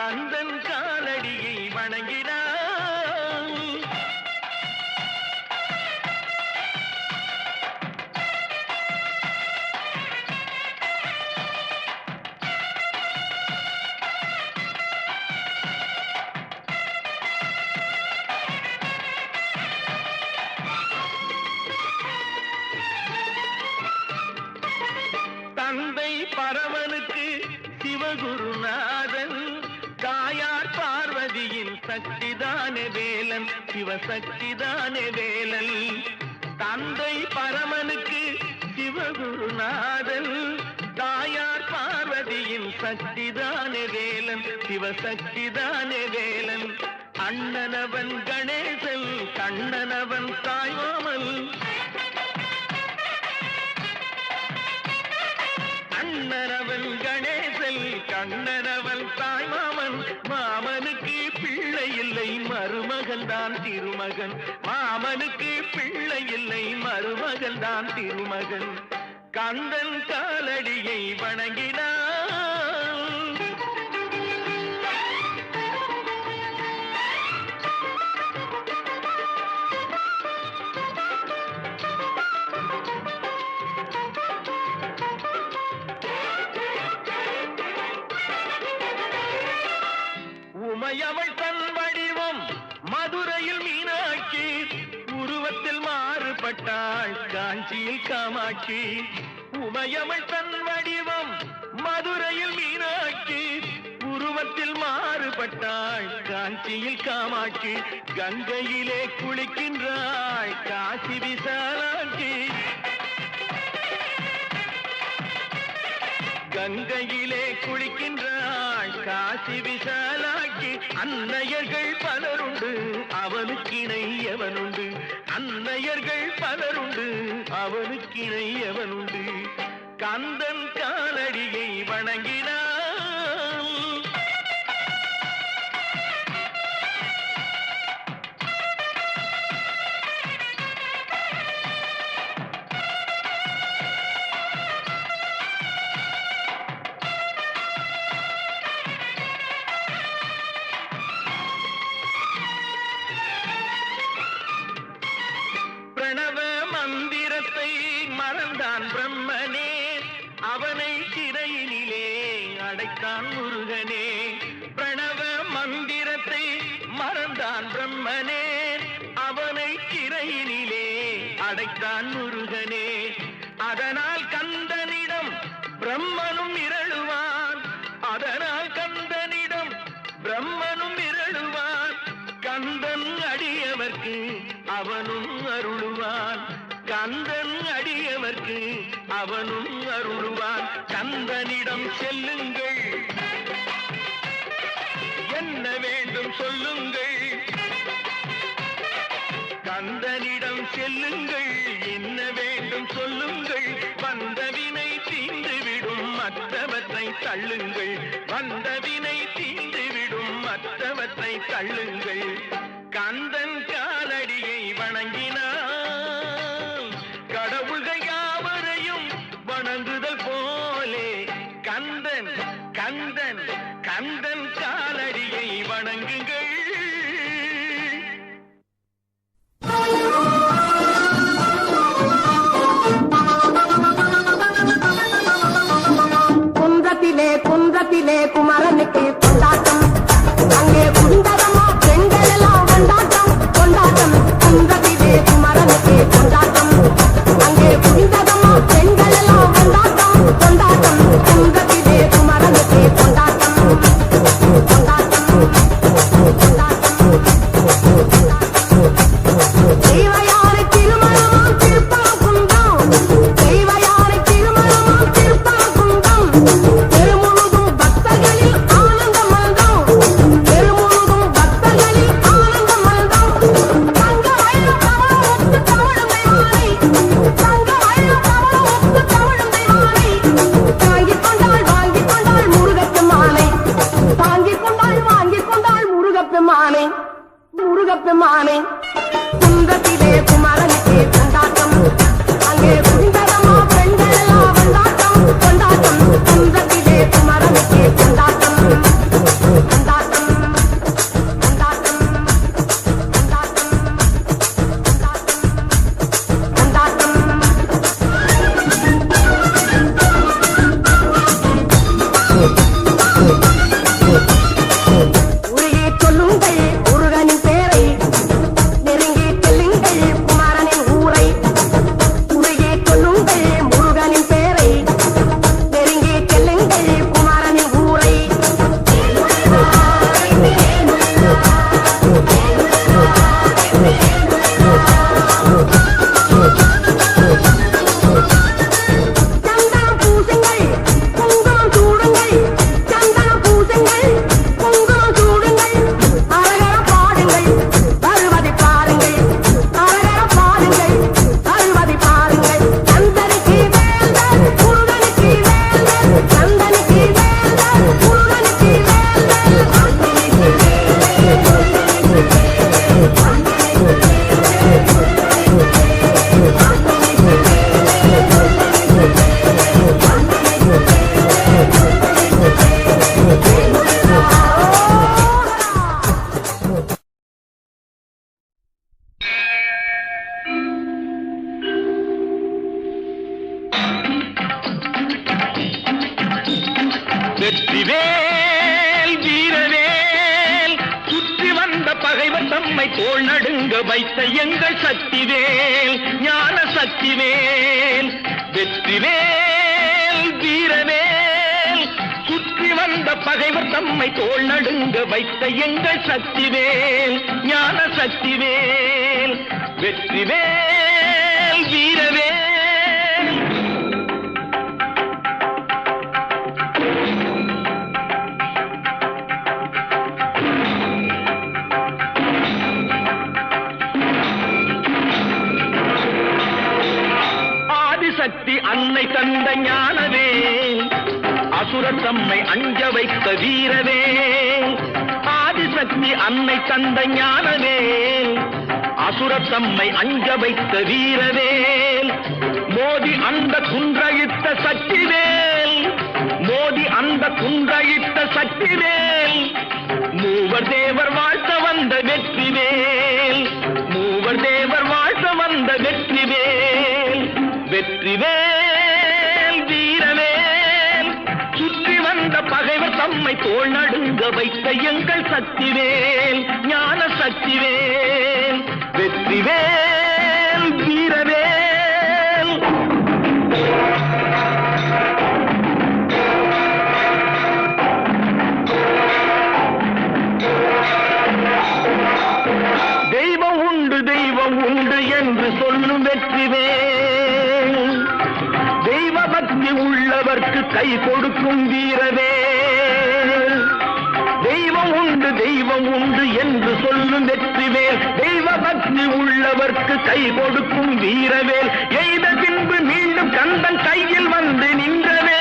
கந்தன் காலடியை வணங்கினான். தந்தை பரமனுக்கு சிவகுருநாதன், தாயார் பார்வதியின் சக்திதானே வேலன், சிவசக்திதானே வேலன். தந்தை பரமனுக்கு சிவகுருநாதன், தாயார் பார்வதியின் சக்திதானே வேலன், சிவசக்திதானே வேலன். அண்ணனவன் கணேசன், கண்ணனவன் தாய்மாமன். அண்ணனவன் கணேசன், கண்ணனவன் தாய்மாமன். மாமனுக்கு பிள்ளை இல்லை, மருமகன் தான் திருமகன். மாமனுக்கு பிள்ளை இல்லை, மருமகன் தான் திருமகன். கந்தன் காலடியை வணங்கினான். உமையவள் தன் வடிவம் மதுரையில் மீனாட்சி, உருவத்தில் மாறுபட்டாள் காஞ்சியில் காமாட்சி. உமையவள் தன் வடிவம் மதுரையில் மீனாட்சி, உருவத்தில் மாறுபட்டாள் காஞ்சியில் காமாட்சி. கங்கையிலே குளிக்கின்றாள் காசி விசாலாட்சி. கங்கையிலே குளிக்கின்றாள் காசி விசாலாட்சி. அன்னையர்கள் பலருண்டு, அவனுக்கிணை எவனுண்டு. அன்னையர்கள் பலருண்டு, அவனுக்கிணை எவனுண்டு. கந்தன் காலடியை வணங்கினான். பிரணவ மந்திரத்தை மறந்தான் பிரம்மனே, அவனை சிறையினிலே அடைத்தான் முருகனே. பிரணவ மந்திரத்தை மறந்தான் பிரம்மனே, அவனை சிறையினிலே அடைத்தான் முருகனே. அதனால் கந்தனிடம் பிரம்மனும் இரழுவான், அதனால் கந்தனிடம் பிரம்மனும் இரழுவான். கந்தன் அடியவர்க்கு அவனும் அருளுவான், கந்தன் அடியவர்க்கு அவனும் அருளுவான். கந்தனிடம் செல்லுங்கள், என்ன வேண்டும் சொல்லுங்கள். கந்தனிடம் செல்லுங்கள், என்ன வேண்டும் சொல்லுங்கள். வந்தவினை தீர்ந்துவிடும், மற்றவற்றை தள்ளுங்கள். வந்தவினை தீர்ந்துவிடும், மற்றவற்றை தள்ளுங்கள். கந்தன் காலடியை வணங்கினான். கடவுள்கள் யாவரையும் வணங்குதல் போலே கந்தன் கந்தன் கந்தன் காலடியை வணங்குங்கள். குன்றத்திலே குமரனுக்கு கொண்டாட்டம், அங்கே குண்டரமா பெண்கள் எல்லாம் கொண்டாட்டம் கொண்டாட்டம். குன்றத்திலே குமரனுக்கு கொண்டாட்டம், அங்கே குண்டரமா பெண்கள் எல்லாம் கொண்டாட்டம் கொண்டாட்டம். குன்றத்திலே குமரனுக்கு கொண்டாட்டம் கொண்டாட்டம் கொண்டாட்டம். தெய்வயானை திருமணமாம் திருப்பரங்குன்றம், தெய்வயானை திருமணமாம் திருப்பரங்குன்றம். தெருமுழுதும் பக்தர்களில் ஆனந்த மல்கம், தெருமுழுதும் பக்தர்களில் ஆனந்த மல்கம். தங்க வயல் கமலம் ஒத்து தமிழுமை வாழை, தங்க வயல் கமலம் ஒத்து தமிழுமை வாழை. தாங்கிக் கொண்டாள் வாங்கிக் கொண்டாள் முருகப்பெருமானை, தாங்கிக் கொண்டாள் வாங்கிக் கொண்டாள் முருகப்பெருமானை முருகப்பெருமானை. குன்றத்திலே குமரனுக்கு கொண்டாட்டம், அங்கே குண்டரமா பெண்கள் எல்லாம் கொண்டாட்டம் கொண்டாட்டம். குன்றத்திலே குமரனுக்கு கொண்டாட்டம் கொண்டாட்டம். தம்மை தோள் நடுங்க வைத்த எங்கள் சக்திவேல் ஞான சக்திவேல் வெற்றிவேல் வீரவேல் சுற்றி வந்த பகைவர் தம்மை தோள் நடுங்க வைத்த எங்கள் சக்திவேல் ஞான சக்திவேல் வெற்றிவேல் வீரவேல். சக்தி அன்னை தந்த ஞானவே அசுரர் தம்மை அஞ்ச வைத்த வீரவே ஆதிசக்தி அன்னை தந்த ஞானவே அசுரர் தம்மை அஞ்ச வைத்த வீரவேல் மோதி அந்த குன்றழித்த சக்திவேல் மோதி அந்த குன்றழித்த சக்திவேல் மூவர் தேவர் வாழ்த்த வந்த வெற்றிவேல் மூவர் தேவர் வாழ்த்த வந்த வெற்றிவேல் வெற்றிவேல் வீரவேல் சுற்றி வந்த பகைவர் தம்மை தோள் நடுங்க வைத்த எங்கள் சக்திவேல் ஞான சக்திவேல் வெற்றிவேல் வீரவேல். தெய்வம் உண்டு என்று சொல்லும் வெற்றிவேல் தெய்வ பக்தி உள்ளவர்க்கு கை கொடுக்கும் வீரவேல் தெய்வம் உண்டு என்று சொல்லும் வெற்றிவேல் தெய்வ பக்தி உள்ளவர்க்கு கை கொடுக்கும் வீரவேல் எய்த பின்பு மீண்டும் கந்தன் கையில் வந்து நின்றவேல்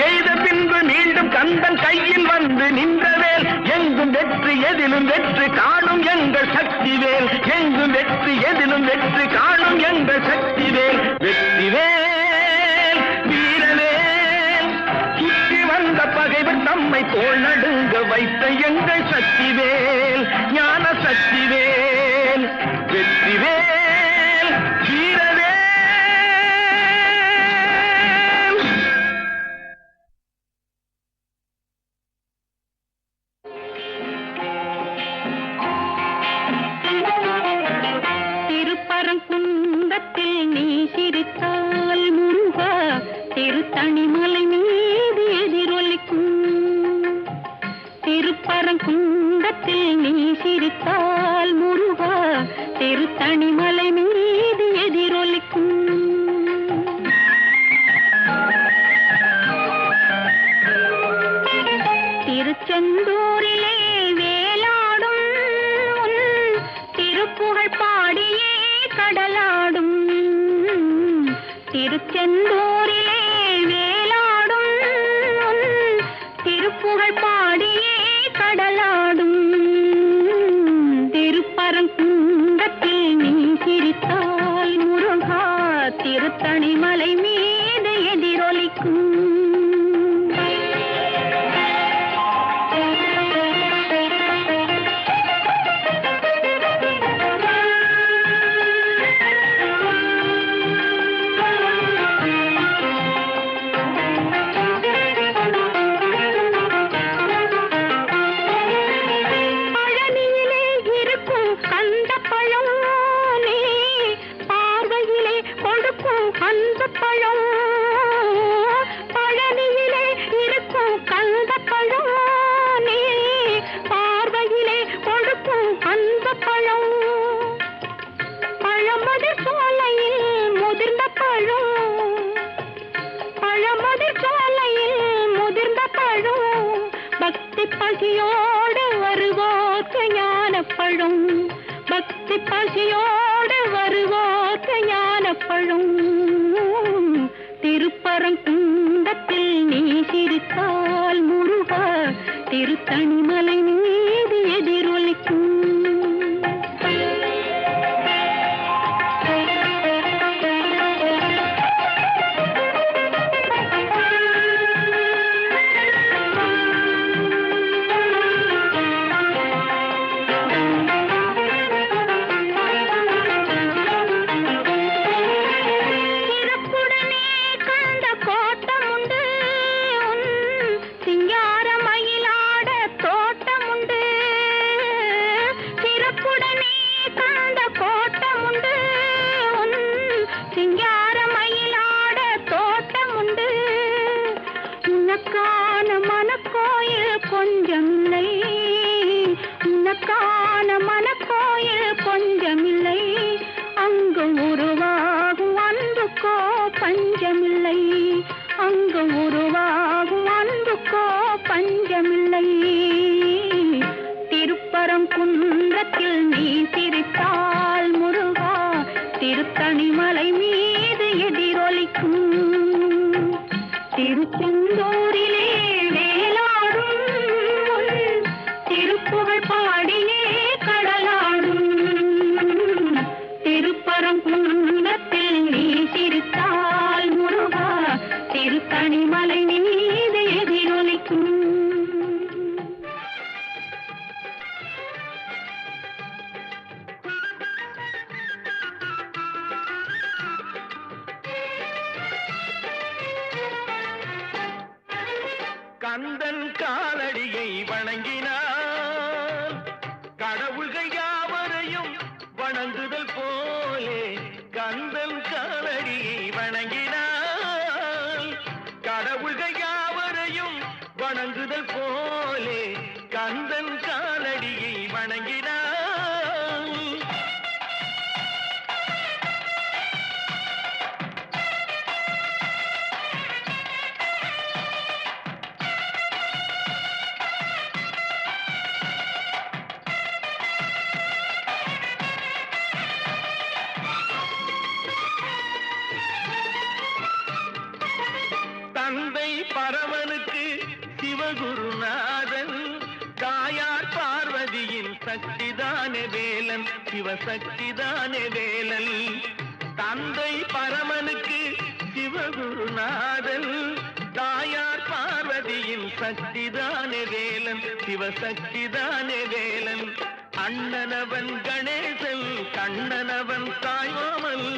எய்த பின்பு மீண்டும் கந்தன் கையில் வந்து நின்றவேல் எங்கும் வெற்றி எதிலும் வெற்றி காணும் எங்கள் சக்திவேல் எங்கும் வெற்றி எதிலும் வெற்றி காணும் எங்கள் சக்திவேல் வெற்றிவேல் வீரவேல் சுற்றி வந்த பகைவர் தம்மை தோள் நடுங்க வைத்த எங்கள் சக்திவேல் ஞான சக்திவேல் வெற்றிவேல் வீரவேல். திருப்பரங்குன்றத்தில் நீ சிரித்தால் முருகா திருத்தணிமலை மீது எதிரொலிக்கும் திருப்பரங்குன்றத்தில் நீ சிரித்தால் முருகா திருத்தணிமலை மீது எதிரொலிக்கும் திருச்செந்தூரிலே வேலாடும் உன் திருப்புகழ் பாடியே கடலாடும் திருச்செந்தூரிலே வேலாடும் உன் திருப்புகழ் பாடியே கடலாடும் திருப்பரங்குன்றத்தில் நீ சிரித்தால் முருகா திருத்தணிமலை மீது எதிரொலிக்கும் பசியோடு வருவோர்க்கு ஞானப்பழும் பக்தி பசியோடு வருவோர்க்கு ஞானப்பழும் திருப்பரங்குன்றத்தில் நீ சிரித்தால் முருகா திருத்தணிமலை மீது எதிரொலிக்கும் தோட்ட கந்தன் காலடியை வணங்கினான் கடவுள்கள் யாவரையும் வணங்குதல் போலே கந்தன் காலடியை வணங்கினான் கடவுள்கள் யாவரையும் வணங்குதல் போலே கந்தன் காலடியை வணங்கினான் தந்தை பரமனுக்கு சிவகுருநாதன் தாயார் பார்வதியின் சக்திதானே வேலன் சிவசக்திதானே வேலன் தந்தை பரமனுக்கு சிவகுருநாதன் தாயார் பார்வதியின் சக்திதானே வேலன் சிவசக்திதானே வேலன் அண்ணனவன் கணேசன் கண்ணனவன் தாய்மாமன்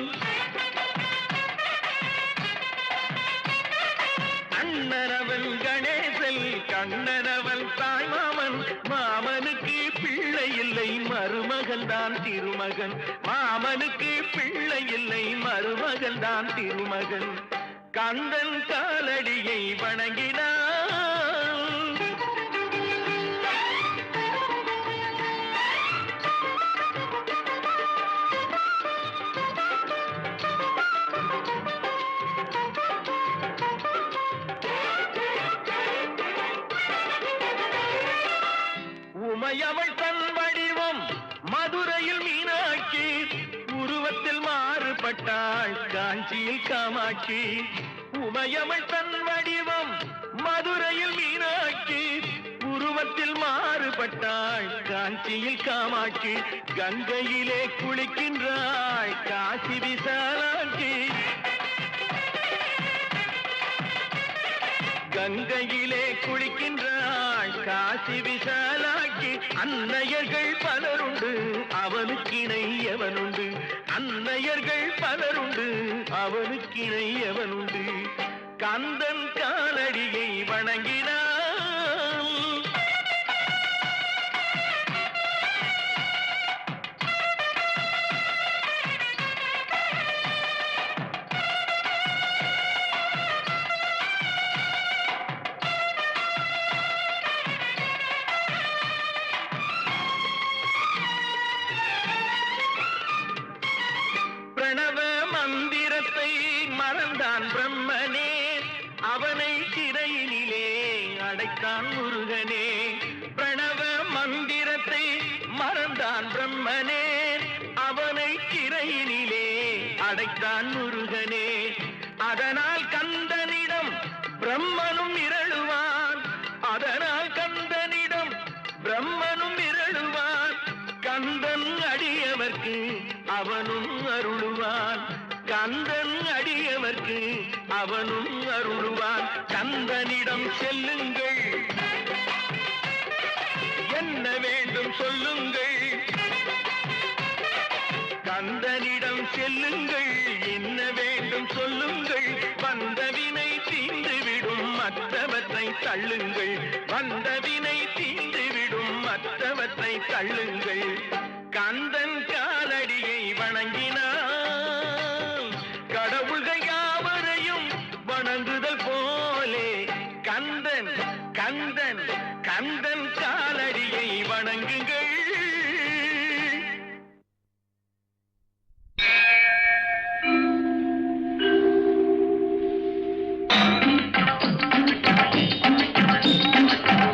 அண்ணனவன் கணேசன் கண்ணனவன் தாய்மாமன் மாமனுக்கு பிள்ளை இல்லை மருமகன் தான் திருமகன் மாமனுக்கு பிள்ளை இல்லை மருமகன் தான் திருமகன் கந்தன் காலடியை வணங்கினான் உமையவள் தன் வடிவம் மதுரையில் மீனாட்சி உருவத்தில் மாறுபட்டாள் காஞ்சியில் காமாட்சி உமையவள் தன் வடிவம் மதுரையில் மீனாட்சி உருவத்தில் மாறுபட்டாள் காஞ்சியில் காமாட்சி கங்கையிலே குளிக்கின்றாள் காசி விசாலாட்சி கங்கையிலே குளிக்கின்றாள் காசி விசாலாட்சி அன்னையர்கள் பலருண்டு அவனுக்கிணை எவனுண்டு அன்னையர்கள் பலருண்டு அவனுக்கிணை எவனுண்டு கந்தன் காலடியை வணங்கினான் பிரணவ மந்திரத்தை மறந்தான் பிரம்மனே அவனை சிறையினிலே அடைத்தான் முருகனே பிரணவ மந்திரத்தை மறந்தான் பிரம்மனே அவனை சிறையினிலே அடைத்தான் முருகனே அதனால் கந்தனிடம் பிரம்மனும் இரழுவான் அதனால் கந்தனிடம் பிரம்மனும் இரழுவான் கந்தன் அடியவர்க்கு அவனும் அருளுவான் கந்தன் அடியவர்க்கு அவனும் அருளுவான் கந்தனிடம் செல்லுங்கள் என்ன வேண்டும் சொல்லுங்கள் கந்தனிடம் செல்லுங்கள் என்ன வேண்டும் சொல்லுங்கள் வந்தவினை தீர்ந்துவிடும் மற்றவற்றை தள்ளுங்கள் வந்தவினை தீர்ந்துவிடும் மற்றவற்றை தள்ளுங்கள் கந்தன் காலடியை வணங்கினான் கடவுள்கள் யாவரையும் வணங்குதல் போலே கந்தன் கந்தன் கந்தன் காலடியை வணங்குங்கள்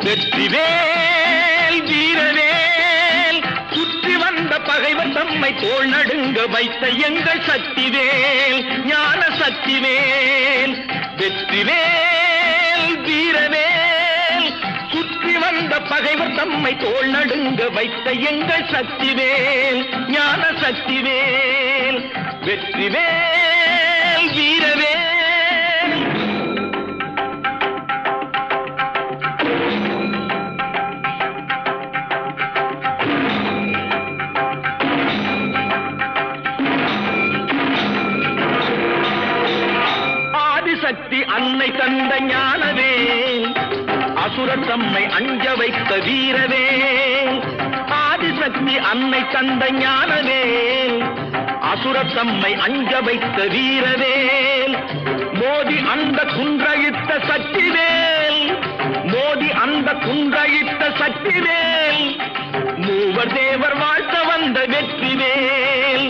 வெற்றிவேல் வீரவேல் சுற்றி வந்த பகைவர் தம்மை தோள் நடுங்க வைத்த எங்கள் சக்திவேல் ஞான சக்திவேல் வெற்றிவேல் வீரவேல் சுற்றி வந்த பகைவர் தம்மை தோள் நடுங்க வைத்த எங்கள் சக்திவேல் ஞான சக்திவேல் வெற்றிவேல் வீரவேல் சக்தி அன்னை தந்த ஞானவேல் அசுரர் தம்மை அஞ்ச வைத்த வீரவேல் ஆதிசக்தி அன்னை தந்த ஞானவேல் அசுரர் தம்மை அஞ்ச வைத்த வீரவேல் மோதி அந்த குன்றழித்த சக்திவேல் மோதி அந்த குன்றழித்த சக்திவேல் மூவர் தேவர் வாழ்த்த வந்த வெற்றிவேல்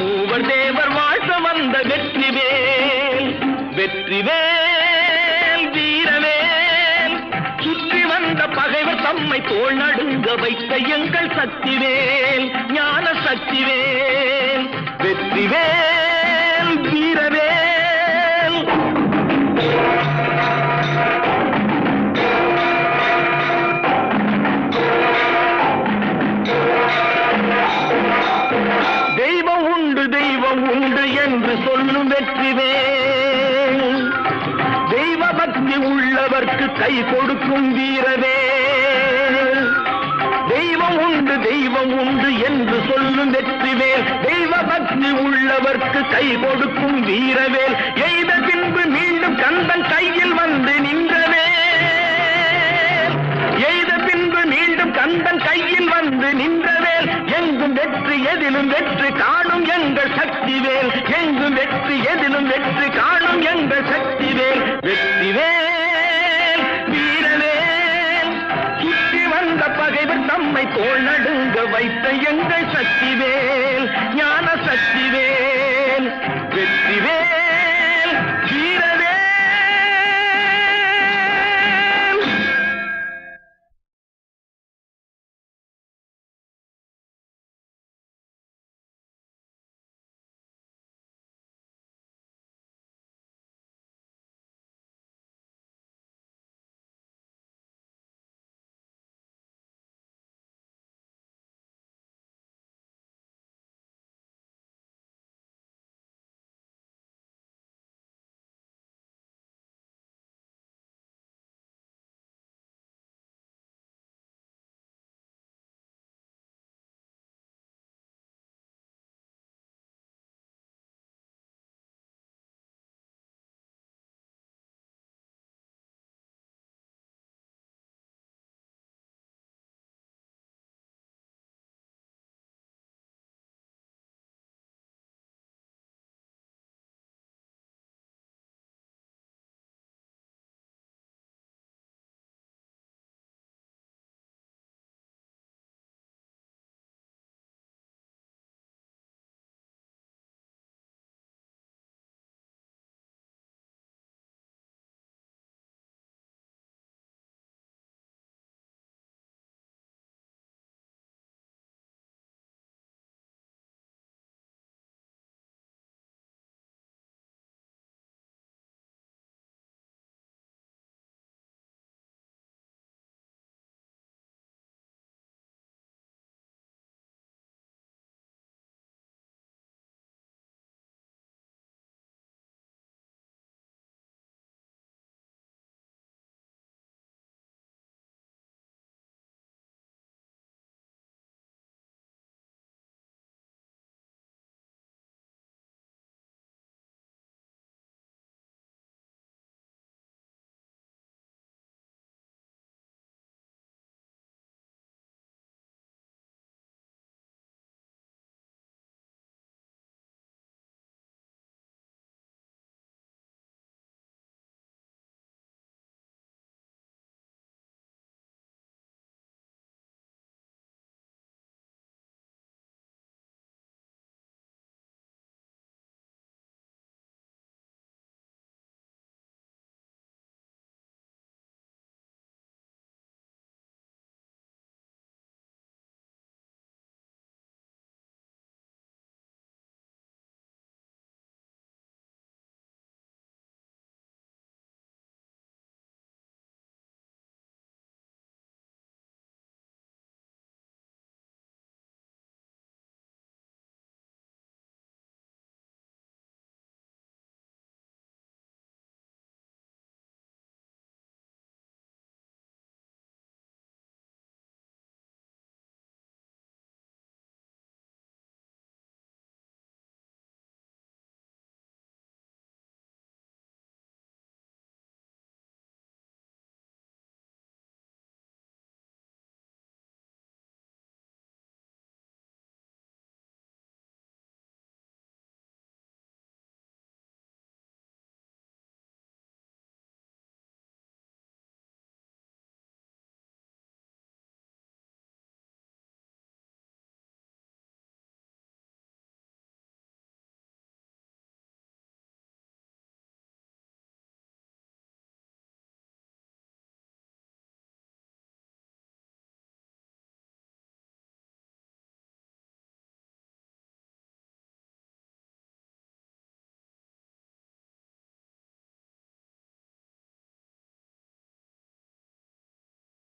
மூவர் தேவர் வாழ்த்த வந்த வெற்றிவேல் வெற்றிவேல் வீரவேல் சுற்றி வந்த பகைவர் தம்மை தோள் நடுங்க வைத்த எங்கள் சக்திவேல் ஞான சக்திவேல் வெற்றிவேல் வீரவேல். தெய்வம் உண்டு என்று சொல்லும் வெற்றிவேல் தெய்வ பக்தி உள்ளவர்க்கு கை கொடுக்கும் வீரவேல் தெய்வம் உண்டு என்று சொல்லும் வெற்றிவேல் தெய்வ பக்தி உள்ளவர்க்கு கை கொடுக்கும் வீரவேல் எய்த பின்பு மீண்டும் கந்தன் கையில் வந்து நின்றவேல் எய்த பின்பு மீண்டும் கந்தன் கையில் வந்து நின்றவேல் எங்கும் வெற்றி எதிலும் வெற்றி காணும் எங்கள் சக்திவேல் எங்கும் வெற்றி எதிலும் வெற்றி காணும் எங்கள் சக்திவேல் வெற்றிவேல் வீரவேல் சுற்றி வந்த பகைவர் தம்மை தோள் நடுங்க வைத்த எங்கள் சக்திவேல் ஞான சக்திவேல்